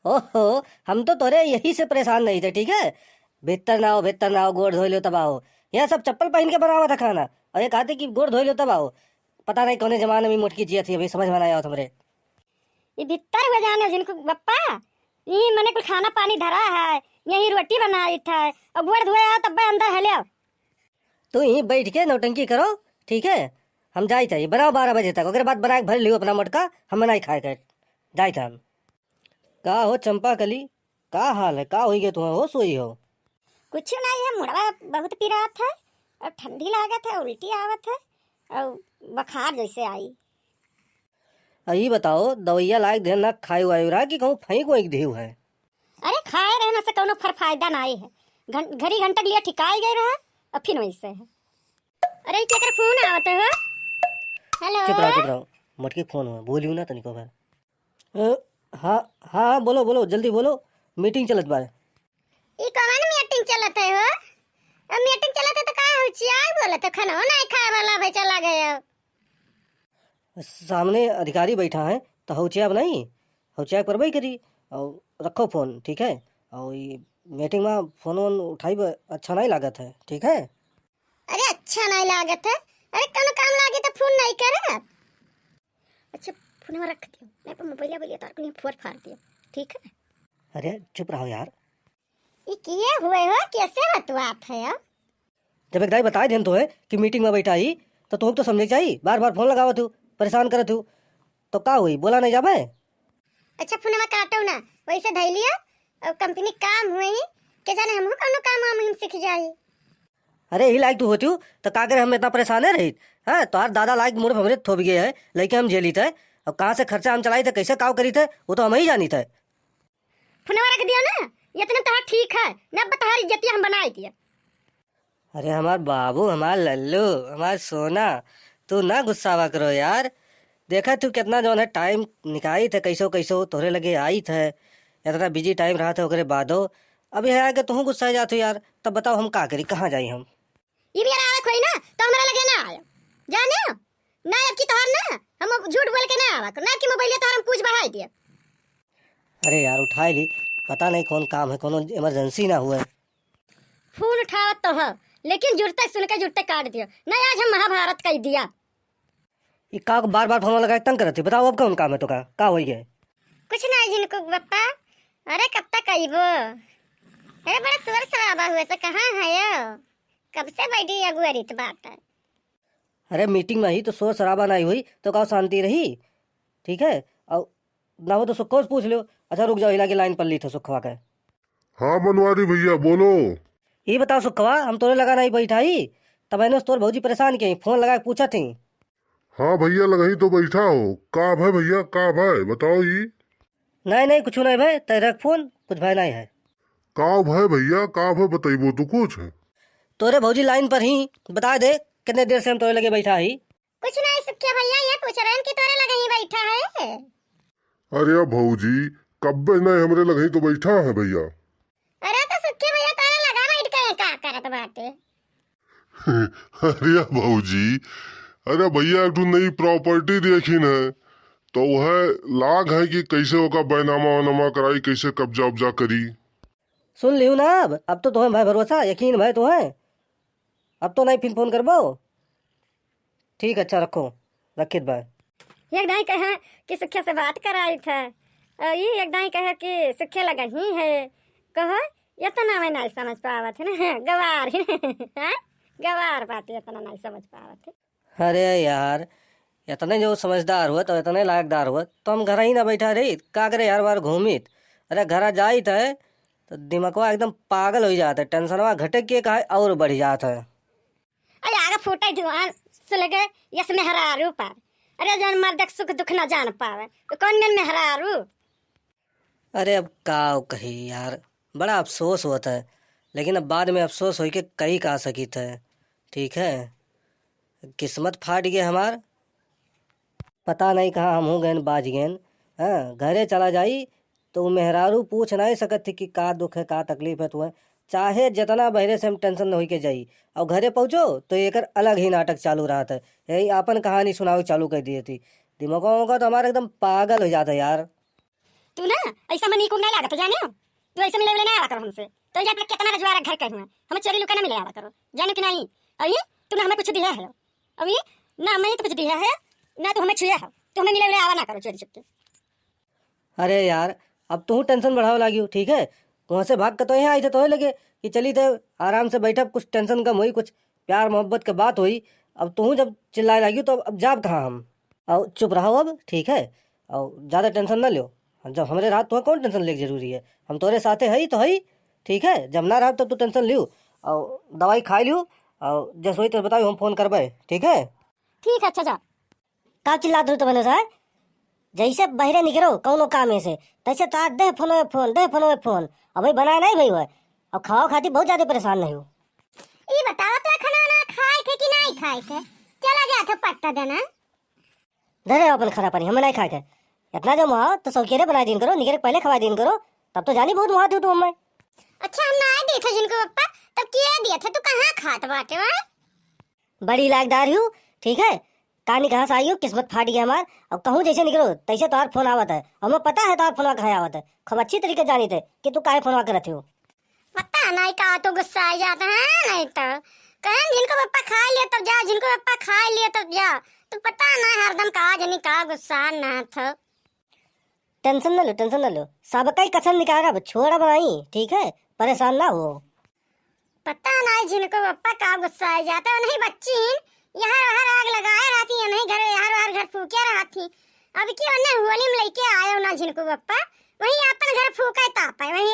ओहो, हम तो तोरे यही से परेशान नहीं थे, ठीक है। भीतर ना आओ, गोड़ धो लो तब आओ। यह सब चप्पल पहन के बना हुआ था खाना, और ये कहते कि गोड़ धो लो तब आओ। पता नहीं कौन जमाने में मुटकी जिया थी, अभी समझ में नहीं आओ तुमरे। ये भीतर हुए जाने जिनको बप्पा, यही मैंने कुछ खाना पानी धरा है, यही रोटी बनाई था, अब गोड़ धोए आओ तब अंदर है ले आओ। तू यहीं बैठ के नौटंकी करो, ठीक है। हम जाई थे बनाओ 12 बजे तक, अगर बात बना के भर लियो अपना मटका, हम नहीं खाए कर जाई थे हम। का हो चंपा कली, का हाल है, का हो गए तुम्हें, हो सोई हो? कुछ नहीं है, मुड़वा बहुत पीरात है और ठंडी लागत है, उल्टी आवत है और बुखार जैसे आई। यही बताओ, दवाइया लायक ध्यान ना खाए वायु रहा कि कहूँ फेंक वहीं देव है? अरे खाए रहने से कोनो फर फायदा नहीं है, घड़ी घंटा के लिए ठिकाई गए रहा और फिर वैसे है। अरे क्या कर फोन आवत है? हेलो। चुप रहो, मटकी फोन हुआ, बोलियो ना तनिको बार। हाँ हाँ, बोलो बोलो, जल्दी बोलो, मीटिंग चलत बा। ई कौन मीटिंग चलत है हो? अब मीटिंग चलत है तो का हो चिया बोलत है, खाना नहीं खाए वाला भाई चला गया। सामने अधिकारी बैठा है तो हौचिया नहीं, हौचिया पर भाई करी और रखो फोन, ठीक है। और ये मीटिंग में फोन वोन उठाई अच्छा नहीं लागत है, ठीक है। अरे अच्छा नहीं लागत है, अरे कोनो काम लागे तो फोन नहीं करे। अच्छा फोन में रख दियो, नहीं तो मोबाइल बोलिए तार को फोड़ फाड़ दियो, ठीक है। अरे चुप रहो यार। ये किए हुए हो, कैसे बतवात है यार? जब एक दाई बताए देन तो है कि मीटिंग में बैठा ही तो तुम तो समझे चाहिए, बार बार फोन लगावत तू, परेशान करत तू, तो का हुई, बोला नहीं जाबे? अच्छा फोन में काटो ना, वैसे धै लिया और कंपनी काम हुई के जाने हमहु कोनो काम हम सीख जाई। अरे ही लायक तू होती हूँ तो का करे, हम इतना परेशान है रही है, तो दादा लायक मुड़ हमरे थोप गए है, लेकिन हम झेली थे, और कहाँ से खर्चा हम चलाई थे, कैसे काव करी थे, वो तो हम ही जानी थे। फोनवा रख दियो ना, इतना तो ठीक है ना, बतहार इज्जत हम बनाई दिया। अरे हमार बाबू, हमार लल्लू, हमार सोना, तू ना गुस्सावा करो यार। देखा तू कितना जो है टाइम निकाली थे, कैसो कैसो तोहरे लगे आई थे, इतना बिजी टाइम रहा था, ओकरे बादो अब यह आके तू गुस्सा जाते यार। तब बताओ हम का करी, कहाँ जाई हम? ये भी आवे कोई ना तो हमरा लगे ना आयो, जाने ना अब की तोहर ना हम झूठ बोल के ना आवा ना कि मोबाइल तोहर हम पूछ बढ़ाई दिया। अरे यार उठा ली, पता नहीं कौन काम है, कौन इमरजेंसी ना हुए। फोन उठावत तो है, लेकिन जुड़ते सुन के जुड़ते काट दियो ना, आज हम महाभारत कह दिया। ये का बार बार फोन लगा तंग करती, बताओ अब कौन काम है तो का हो गया? कुछ नहीं जिनको बप्पा, अरे कब तक आइबो? अरे बड़ा शोर शराबा हुआ तो कहाँ है यो? कब से बैठी अगुअरी तो बात है। अरे मीटिंग में ही तो शोर शराबा नहीं हुई तो का शांति रही, ठीक है। और ना हो तो सुखो से पूछ लो। अच्छा रुक जाओ, हिला के लाइन पर ली थे सुखवा के। हाँ बनवारी भैया बोलो। ये बताओ सुखवा, हम तोरे लगा नहीं बैठा ही, तब मैंने तोर भौजी परेशान किए, फोन लगा के पूछा थी। हाँ भैया लगही तो बैठा हो, का है भैया, का है बताओ ये। नहीं नहीं कुछ नहीं भाई, तेरे रख फोन, कुछ भाई नहीं है। का है भैया, का है बताइबो तो कुछ है। तोरे भौजी लाइन पर ही, बता दे कितने देर से हम तोरे लगे बैठा ही। कुछ नहीं सुखिया भैया, ये पूछ रहे हैं कि तोरे लगे ही बैठा है। अरे भौजी कब नहीं हमरे लगही तो बैठा है भैया। अरे तो सुखिया भैया तोरे लगा बैठ के का करत बाटे? अरे भौजी, अरे भैया एक नई प्रॉपर्टी देखी न, तो वह लाग है कि कैसे होगा बैनामा वनामा कराई, कैसे कब्जा उब्जा करी। सुन लियो ना, अब तो तुम्हें भाई भरोसा यकीन भाई तो है, अब तो नहीं फिर फोन करबो, ठीक। अच्छा रखो, रखित भाई। एक दाई कहे कि सुखिया से बात कराई था, ये एक दाई कहे कि सुखिया लगा ही है, कहो इतना मैं नहीं समझ पावत है ना, गवार हाँ गवार बात इतना नहीं समझ पावत है। अरे यार, इतने जो समझदार हुआ तो इतने लायकदार हुआ तो हम घर ही ना बैठा रही, का करे यार बार घूमित। अरे घर जाई थे तो दिमागवा एकदम पागल हो जाता है, टेंशनवा घटक के कहा और बढ़ जाता है। अरे आगे फूटे जुआन सुन गए यस मेहरारू पर, अरे जान मर्द सुख दुख न जान पावे तो कौन में मेहरारू। अरे अब का कही यार, बड़ा अफसोस होता है, लेकिन अब बाद में अफसोस हो के कही का सकी थे, ठीक है। किस्मत फाट गया हमार, पता नहीं कहाँ हम हो गए बाज गए। हाँ घरे चला जाई तो मेहरारू पूछ नहीं सकत थी कि का दुख है, का तकलीफ है तुम्हें, चाहे जितना बहरे से हम टेंशन न हो के जाई, और घरे पहुँचो तो एक अलग ही नाटक चालू रहा था, यही अपन कहानी सुनाओ चालू कर दी थी। दिमागों का तो हमारा एकदम पागल हो जाता है यार। तू ना ऐसा मनी को नहीं लागत जाने हो, तू ऐसे मिले ना आवा करो हमसे, तो जा कितना रजवाड़ा घर के हुए हमें चोरी लुका ना मिले आवा करो, जाने कि नहीं। अभी तूने हमें कुछ दिया है, अभी ना हमें तो कुछ दिया है ना तो हमें छुआ है, तो हमें मिले आवा ना करो चोरी चुपके। अरे यार अब तू टेंशन बढ़ावे लगी हो, ठीक है। वहाँ से भाग के तो यहाँ आई थे, तो लगे कि चली थे आराम से बैठा, कुछ टेंशन कम हुई, कुछ प्यार मोहब्बत की बात हुई। अब तू जब चिल्लाए लगी तो अब जाब कहाँ हम। और चुप रहो अब, ठीक है। और ज़्यादा टेंशन ना लो, जब हमारे रात तो कौन टेंशन लेके जरूरी है, हम तोरे साथे है ही तो है, ठीक है। जब ना रहा तब तू टेंशन लियो और दवाई खा लियो, और जैसे हुई तो बताओ, हम फोन करबे, ठीक है। ठीक है अच्छा जा। का चिल्लात हो तो बने साहब, जैसे बहरे निकलो कौनो काम में से तैसे तो दे फोन में फोन, दे फोन में फोन। अब भाई बनाया नहीं भाई हुआ, अब खाओ खाती बहुत ज्यादा परेशान नहीं हो। ये बताओ तो खाना ना खाए थे कि नहीं खाए थे, चला जा था पट्टा देना। धरे अपन खरा पानी हमें नहीं खाए थे, इतना जो मुहा तो सौकेरे बना दिन करो, निकले पहले खवा दिन करो, तब तो जानी बहुत मुहा थी तुम। अच्छा हम ना दिए थे जिनको पप्पा, तब किया दिया था, तू कहाँ खात बाटे वहाँ। बड़ी लायकदार हूँ, ठीक है। कहानी कहाँ से आई हो, किस्मत फाट गई हमार। अब कहूँ जैसे निकलो तैसे तुम्हारा फोन आवत है, हमें पता है तुम्हारा फोन कहाँ आवत है, खूब अच्छी तरीके जानी थे कि तू काहे फोन करते हो। पता नहीं का तो गुस्सा आ जाता है, नहीं तो कहें जिनको पप्पा खा लिया तब जा, जिनको पप्पा खा लिया तब जा, तो पता नहीं हरदम कहा जनी का गुस्सा ना था। टेंशन न लो, टेंशन न लो, सबका ही कसम निकाल, अब छोड़ा बनाई, ठीक है, परेशान ना हो। पता नहीं जिनको पप्पा का गुस्सा आ जाता है, नहीं बच्ची यहाँ बाहर आग लगाए रहती है, नहीं घर यहाँ घर फूके रहती। अब क्यों ना होली में लेके आयो ना जिनको पप्पा, वही अपन घर फूका ताप है, वही